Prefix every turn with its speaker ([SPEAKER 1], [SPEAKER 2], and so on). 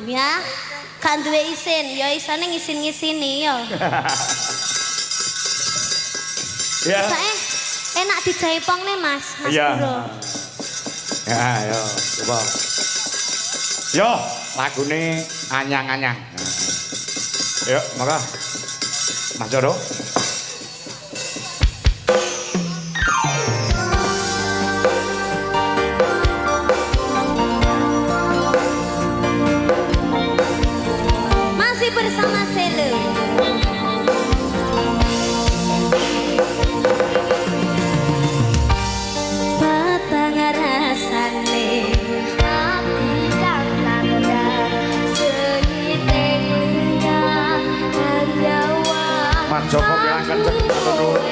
[SPEAKER 1] ya. Gak duwe isin, ya isane ngisin-ngisini ya.
[SPEAKER 2] Ya.
[SPEAKER 1] Enak dijaipong nih Mas
[SPEAKER 2] Iya.
[SPEAKER 1] Bro.
[SPEAKER 2] Ya, yo, coba. Yo, lagune anyang-anyang. Yuk, maka Mas Joro.
[SPEAKER 1] Masih bersama Sele. Batang rasane ati kang tanda senyiting lingga Jawa.
[SPEAKER 2] Mas Joko bilang kenceng, matur nuwun.